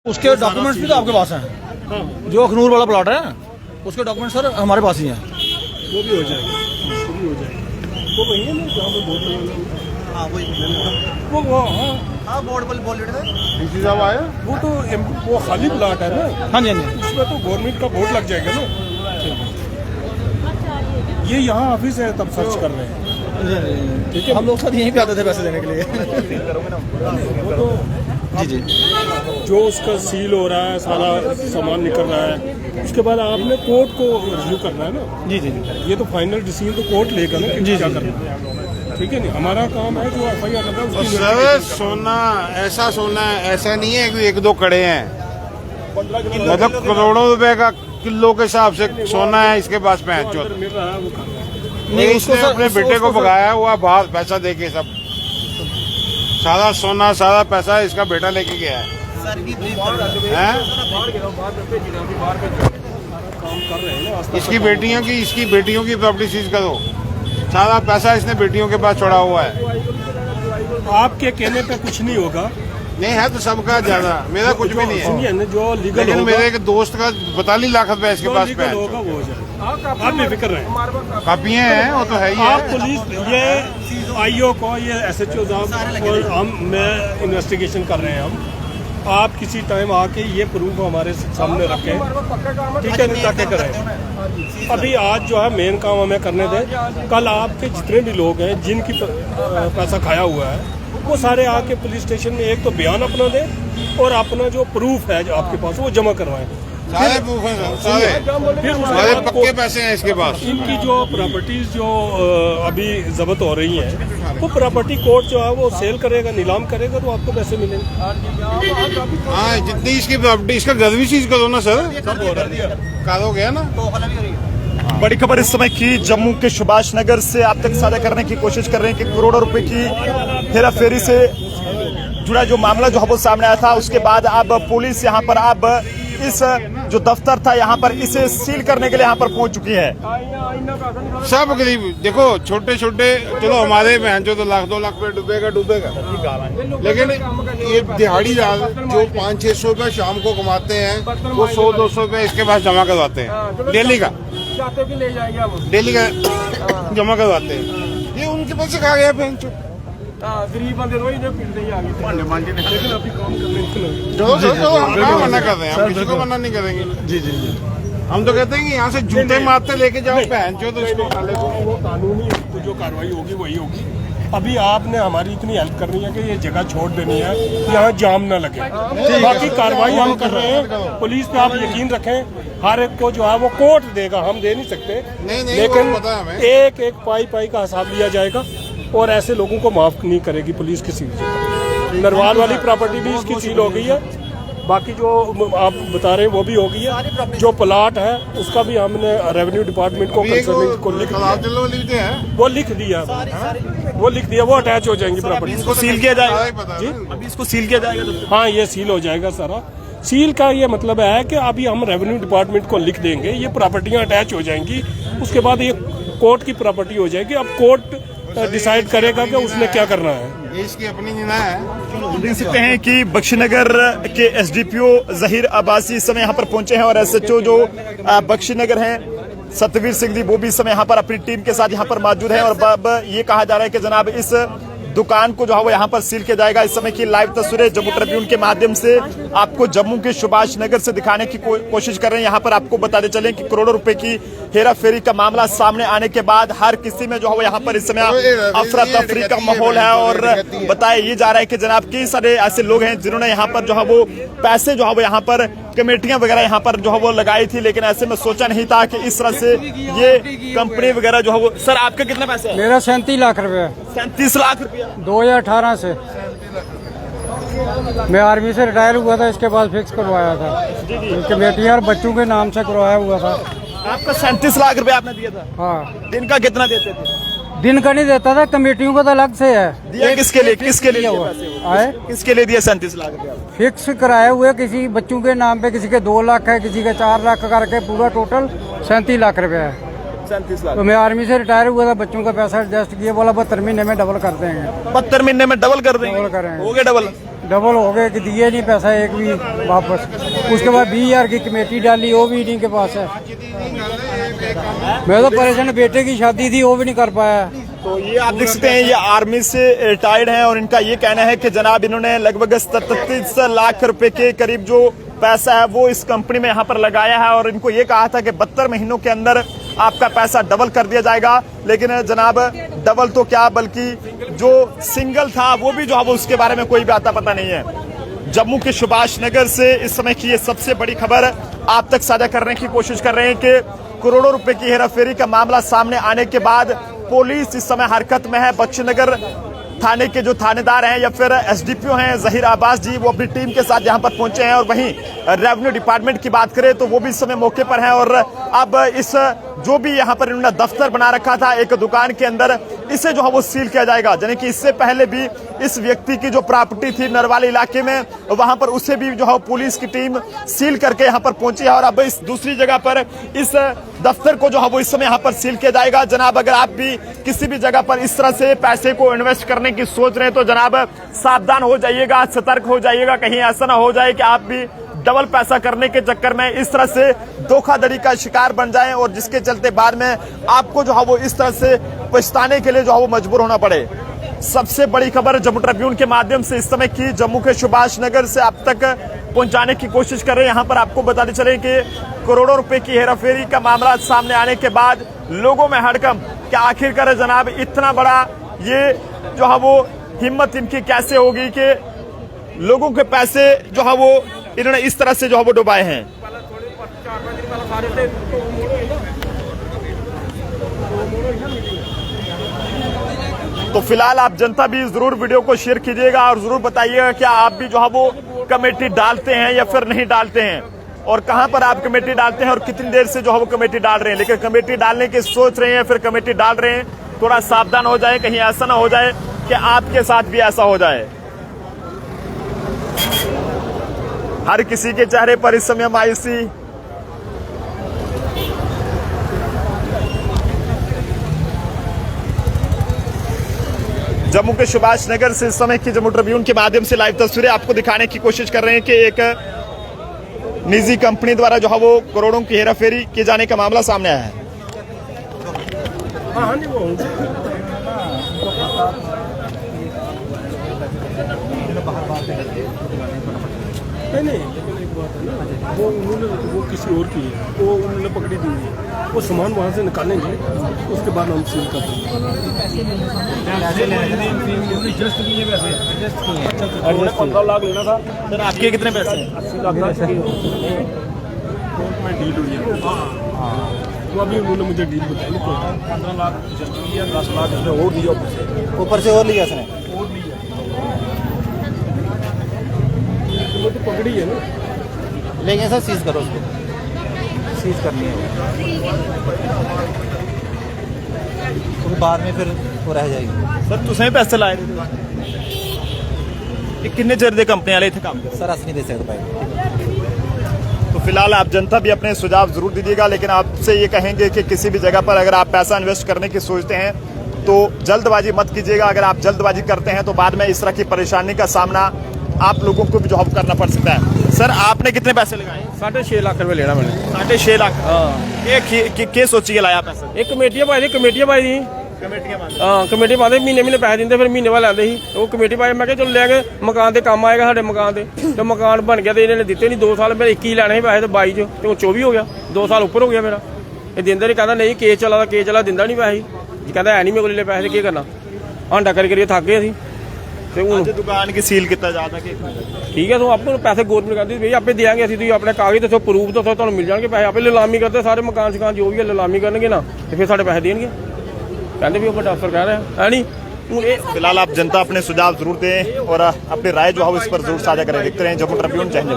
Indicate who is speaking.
Speaker 1: उसके डॉक्यूमेंट्स भी तो आपके पास हैं। जो अखनूर वाला प्लॉट है उसके डॉक्यूमेंट सर हमारे पास ही हैं।
Speaker 2: वो भी हो जाएगा, वो भी हो जाएगा। वो वही है ना जहाँ पे बोर्ड लगा।
Speaker 1: हाँ वही
Speaker 2: वो
Speaker 1: हाँ बोर्ड पर बोल रहे थे
Speaker 3: डीसी साहब आए।
Speaker 2: वो खाली प्लाट है ना।
Speaker 1: हाँ जी हाँ जी
Speaker 2: उसमें तो गवर्नमेंट का बोर्ड लग जाएगा ना। ये यहाँ ऑफिस है तब सर्च कर रहे हैं।
Speaker 1: ठीक है हम लोग सर यहीं पे आते थे पैसे देने के लिए।
Speaker 2: वो तो
Speaker 1: जी जी
Speaker 2: जो उसका सील हो रहा है, सारा सामान निकल रहा है, उसके बाद आपने कोर्ट को रिव्यू करना है ना।
Speaker 1: जी जी जी
Speaker 2: ये तो फाइनल डिसीजन तो कोर्ट लेगा ना कि
Speaker 1: जी,
Speaker 2: क्या
Speaker 1: जी।
Speaker 2: करना है। ठीक है नहीं, हमारा काम है जो FIR लगा
Speaker 3: और
Speaker 2: उसकी
Speaker 3: सर सोना ऐसा नहीं है कि एक दो कड़े हैं, मतलब करोड़ों रुपए का किलो के हिसाब से सोना है इसके पास। पैंच
Speaker 2: अंदर मिल रहा है वो कर रहा है।
Speaker 1: नहीं,
Speaker 3: इसने
Speaker 1: उसको सर-
Speaker 3: अपने
Speaker 1: उसको-
Speaker 3: बेटे को
Speaker 1: उसको सर-
Speaker 3: भगाया हुआ बाहर, पैसा दे के सब सारा सोना सारा पैसा इसका बेटा लेके गया है।
Speaker 2: काम कर रहे हैं ना।
Speaker 3: इसकी बेटियों की प्रॉपर्टी सीज करो, सारा पैसा इसने बेटियों के पास छोड़ा हुआ है।
Speaker 2: आपके कहने पे कुछ नहीं होगा।
Speaker 3: नहीं है तो सबका ज्यादा, मेरा कुछ भी नहीं है।
Speaker 2: सुनिए ना, जो लीगल
Speaker 3: लेकिन
Speaker 2: होगा,
Speaker 3: मेरे एक दोस्त का 42 लाख रुपए इसके
Speaker 2: जो
Speaker 3: पास
Speaker 2: लीगल होगा वो हो जाएगा। आप बेफिक्र रहें।
Speaker 3: कापियां हैं, वो तो है ही
Speaker 2: आप
Speaker 3: है।
Speaker 2: पुलिस ये IO को, ये SHO साहब और हम मैं इन्वेस्टिगेशन कर रहे हैं हम। आप किसी टाइम आके ये प्रूफ हमारे सामने रखें, ठीक है, ताकि करें। अभी आज जो है मेन काम हमें करने दें। कल आपके जितने भी लोग हैं जिनकी पैसा खाया हुआ है वो सारे आके पुलिस स्टेशन में एक तो बयान अपना दें और अपना जो प्रूफ है जो आपके पास वो जमा करवाएं।
Speaker 3: सारे प्रूफ हैं सर, सारे
Speaker 2: फिर उसके
Speaker 3: सारे
Speaker 2: बाद
Speaker 3: पक्के पैसे हैं इसके पास।
Speaker 2: इनकी जो प्रॉपर्टीज जो अभी जब्त हो रही हैं, वो प्रॉपर्टी कोर्ट जो है वो सेल करेगा, नीलाम करेगा, तो आपको पैसे मिलेंगे।
Speaker 3: हाँ जितनी इसकी प्रॉपर्टी, इसका घर भी चीज करो ना सर,
Speaker 2: सब हो रहा है।
Speaker 3: कार हो गया ना।
Speaker 4: बड़ी खबर इस समय की जम्मू के सुभाष नगर से आप तक साझा करने की कोशिश कर रहे हैं कि करोड़ों रुपए की हेरा फेरी से जुड़ा जो मामला जो है वो सामने आया था। उसके बाद अब पुलिस यहाँ पर अब इस जो दफ्तर था यहाँ पर इसे सील करने के लिए यहाँ पर पहुंच चुकी है।
Speaker 3: सब गरीब देखो, छोटे छोटे, चलो हमारे बहन जो तो लाख 2 लाख पे डूबेगा, लेकिन ये दिहाड़ीदार जो 500-600 रुपए शाम को कमाते हैं, वो 100-200 रुपए इसके पास जमा करवाते हैं डेली का जमा करवाते हैं। ये उनके पास से खा गया बहन चो।
Speaker 2: गरीब बंदे रोई जो पिटते ही आगे लेकिन अभी काम करने
Speaker 3: चलो हम कहाँ मना कर रहे हैं, हम किसी को मना नहीं करेंगे।
Speaker 1: जी जी जी
Speaker 3: हम तो कहते हैं कि यहाँ से जूते मारते लेके जाओ बहन चो, तो इसको खा ले।
Speaker 2: वो कानूनी तो जो कार्रवाई होगी वही होगी। अभी आपने हमारी इतनी हेल्प करनी है कि ये जगह छोड़ देनी है, यहाँ जाम न लगे। बाकी कार्रवाई हम कर रहे हैं, पुलिस पे आप यकीन रखें। हर एक को जो है वो कोर्ट देगा, हम दे नहीं सकते,
Speaker 3: नहीं,
Speaker 2: लेकिन
Speaker 3: वो पता है हमें।
Speaker 2: एक एक पाई का हिसाब लिया जाएगा और ऐसे लोगों को माफ नहीं करेगी पुलिस किसी भी। नरवाल वाली प्रॉपर्टी भी इसकी सील हो गई है, बाकी जो आप बता रहे हैं वो भी हो गई है। जो प्लाट है उसका भी हमने रेवेन्यू डिपार्टमेंट को कंसर्निंग को लिख दिया, वो लिख दिया, वो अटैच हो जाएंगी प्रॉपर्टी।
Speaker 4: इसको सील किया जाएगा
Speaker 2: जी,
Speaker 4: अभी इसको सील किया जाएगा।
Speaker 2: हाँ ये सील हो जाएगा सारा। सील का ये मतलब है कि अभी हम रेवेन्यू डिपार्टमेंट को लिख देंगे, ये प्रॉपर्टियां अटैच हो जाएंगी, उसके बाद ये कोर्ट की प्रॉपर्टी हो जाएगी। अब कोर्ट डिसाइड करेगा कि उसने क्या करना है।
Speaker 3: ये इसकी अपनी निना है।
Speaker 4: देख सकते हैं कि बख्शीनगर के SDPO जहीर अब्बासी इस समय यहाँ पर पहुंचे हैं और SHO जो बख्शीनगर हैं सतवीर सिंह जी वो भी इस समय यहाँ पर अपनी टीम के साथ यहाँ पर मौजूद हैं। और अब ये कहा जा रहा है कि जनाब इस दुकान को जो है वो यहाँ पर सील किया जाएगा। इस समय की लाइव तस्वीरें जम्मू ट्रिब्यून के माध्यम से आपको जम्मू के सुभाष नगर से दिखाने की कोशिश कर रहे हैं। यहाँ पर आपको बताते चलें कि करोड़ों रुपए की हेरा फेरी का मामला सामने आने के बाद हर किसी में जो है वो यहाँ पर इस समय अफरा तफरी का माहौल है। और बताया ये जा रहा है कि जनाब कई सारे ऐसे लोग हैं जिन्होंने यहाँ पर जो है वो पैसे जो है वो यहाँ पर कमेटियां वगैरह यहाँ पर जो है वो लगाई थी, लेकिन ऐसे में सोचा नहीं था कि इस तरह से ये कंपनी वगैरह जो है वो। सर आपके कितने पैसे हैं?
Speaker 5: मेरा 37 लाख रुपए।
Speaker 4: 37 लाख रुपया
Speaker 5: 2018 से मैं आर्मी से रिटायर हुआ था, इसके बाद फिक्स करवाया था। कमेटियां और बच्चों के नाम से करवाया हुआ था।
Speaker 4: आपका 37 लाख रुपया आपने दिया था।
Speaker 5: हाँ,
Speaker 4: दिन का कितना देते थे?
Speaker 5: दिन का नहीं देता था, कमेटियों को तो अलग से है।
Speaker 4: दिया किसके लिए? किसके लिए
Speaker 5: हुआ आए
Speaker 4: किसके लिए दिया 37 लाख रुपया?
Speaker 5: फिक्स कराए हुए किसी बच्चों के नाम पे, किसी के 2 लाख है, किसी के 4 लाख करके पूरा टोटल 37 लाख रुपया है।
Speaker 4: 37 लाख।
Speaker 5: तो मैं आर्मी से रिटायर हुआ था, बच्चों का पैसा एडजस्ट किया, बोला 72 महीने में डबल कर देंगे।
Speaker 4: 72 महीने में डबल कर देंगे?
Speaker 5: डबल करेंगे।
Speaker 4: हो गया डबल?
Speaker 5: डबल हो गए कि दिए नहीं पैसा एक भी वापस। उसके बाद 20,000 की कमेटी डाली, वो भी इन्हीं के पास है। मैं तो परेशान, बेटे की शादी थी वो भी नहीं कर पाया।
Speaker 4: तो ये आप देख सकते हैं, ये आर्मी से रिटायर्ड हैं और इनका ये कहना है कि जनाब इन्होंने लगभग 37 लाख रुपए के करीब जो पैसा है वो इस कंपनी में यहाँ पर लगाया है और इनको ये कहा था कि 72 महीनों के अंदर आपका पैसा डबल कर दिया जाएगा। लेकिन जनाब डबल तो क्या, बल्कि जो सिंगल था वो भी जो है वो उसके बारे में कोई भी आता पता नहीं है। जम्मू के सुभाष नगर से इस समय की ये सबसे बड़ी खबर आप तक साझा करने की कोशिश कर रहे हैं कि करोड़ों रुपए की हेराफेरी का मामला सामने आने के बाद पुलिस इस समय हरकत में है। बख्शीनगर थाने के जो थानेदार हैं या फिर एसडीपीओ हैं जहीर अब्बास जी, वो अपनी टीम के साथ यहां पर पहुंचे हैं और वहीं रेवेन्यू डिपार्टमेंट की बात करें तो वो भी इस समय मौके पर हैं और अब इस जो भी यहां पर इन्होंने दफ्तर बना रखा था एक दुकान के अंदर, इसे जो है वो सील किया जाएगा। यानी कि इससे पहले भी इस व्यक्ति की जो प्रॉपर्टी थी नरवाली इलाके में, वहां पर उसे भी जो है पुलिस की टीम सील करके यहां पर पहुंची है और अब इस दूसरी जगह पर इस दफ्तर को जो है वो इस समय यहां पर सील किया जाएगा। जनाब अगर आप भी किसी भी जगह पर इस तरह से पैसे को इन्वेस्ट करने की सोच रहे हैं तो जनाब सावधान हो जाइएगा, सतर्क हो जाइएगा, कहीं ऐसा ना हो जाए कि आप भी डबल पैसा करने के चक्कर में इस तरह से धोखाधड़ी का शिकार बन जाएं और जिसके चलते बाद में आपको जो है वो इस तरह से पछताने के लिए जो है वो मजबूर होना पड़े। सबसे बड़ी खबर जम्मू ट्रिब्यून के माध्यम से इस समय की जम्मू के सुभाष नगर से आप तक पहुंचाने की कोशिश कर रहे हैं। यहाँ पर आपको बताते चले कि करोड़ों रुपए की हेराफेरी का मामला सामने आने के बाद लोगों में हड़कंप कि आखिरकार जनाब इतना बड़ा ये जो है वो हिम्मत इनकी कैसे होगी कि लोगों के पैसे जो है वो इन्होंने इस तरह से जो है वो डुबाए हैं। तो फिलहाल आप जनता भी जरूर वीडियो को शेयर कीजिएगा और जरूर बताइएगा कि आप भी जो है वो कमेटी डालते हैं या फिर नहीं डालते हैं और कहां पर आप कमेटी डालते हैं और कितनी देर से जो है वो कमेटी डाल रहे हैं। लेकिन कमेटी डालने की सोच रहे हैं फिर कमेटी डाल रहे हैं, थोड़ा सावधान हो जाए, कहीं ऐसा ना हो जाए कि आपके साथ भी ऐसा हो जाए। हर किसी के चेहरे पर इस समय मायूसी, जम्मू के सुभाष नगर से इस समय की जम्मू ट्रिब्यून के माध्यम से लाइव तस्वीरें आपको दिखाने की कोशिश कर रहे हैं कि एक निजी कंपनी द्वारा जो है वो करोड़ों की हेराफेरी किए जाने का मामला सामने आया है।
Speaker 2: नहीं, लेकिन एक बात है ना, वो किसी और की है, वो उन्होंने पकड़ी दी है, वो सामान वहाँ से निकालेंगे, उसके बाद हम सील कर देंगे। 15 लाख लेना था
Speaker 4: सर, आपके कितने पैसे?
Speaker 2: 80 लाख था मैं डील हुई है। तो अभी उन्होंने मुझे डील बताई, 15 लाख जल्दी लिया, 10 लाख उसने और दिया, ऊपर से और लिया उसने और लिया, वो तो पकड़ी है ना।
Speaker 6: लेकिन सर सीज करो, उसको सीज करनी है तो बाद में फिर वो रह जाएगी।
Speaker 4: सर तुसें पैसे लाए थे किन्ने चिर दे कंपनी वाले थे काम
Speaker 6: सर अस नहीं दे सकते भाई।
Speaker 4: तो फिलहाल आप जनता भी अपने सुझाव जरूर दीजिएगा, लेकिन आपसे ये कहेंगे कि किसी भी जगह पर अगर आप पैसा इन्वेस्ट करने की सोचते हैं तो जल्दबाजी मत कीजिएगा। अगर आप जल्दबाजी करते हैं तो बाद में इस तरह की परेशानी का सामना आप लोगों को भी जॉब करना पड़ सकता है। सर आपने कितने पैसे लगाए?
Speaker 2: 6.5 लाख रुपए लेना मैंने।
Speaker 4: 6.5 लाख? हाँ। सोची के लाया पैसा?
Speaker 2: एक कमेटियां पाई दी कमेटी पाते महीने पैसे दिंदे, फिर महीने बाद लाते ही वो कमेटी पाई। मैं चलो लैके मकान ते काम आएगा, साडे मकान ते तो मकान बन गया, तो इन्होंने दिते नहीं। 2 साल मेरे 21 लेने ही पैसे, तो 22 तो 24 हो गया, 2 साल ऊपर हो गया मेरा। ये दिंदा नहीं, कहता नहीं केस चला दिंदा नहीं पैसे, कहता है नहीं मेरे को पैसे, क्या करना, हांडा करिए थक गए असीं।
Speaker 4: दुकान की सील कितना ज्यादा
Speaker 2: ठीक है, तो आपको पैसे गवर्नमेंट कहती भैया आपे देंगे, असं तुम अपने कागज दसो, प्रूफ दसो, तो मिल जाएंगे पैसे। आपे नीलामी करते सारे मकान शकान जो भी है नीलामी करनगे ना, तो फिर साढ़े पैसे देंगे, कहते भी बड़ा अफसर कह रहे हैं, है नहीं।
Speaker 4: फिलहाल आप जनता अपने सुझाव जरूर दें और अपनी राय जो है इस पर जरूर साझा करें। देखते रहें जम्मू ट्रिब्यून। जय हिंद।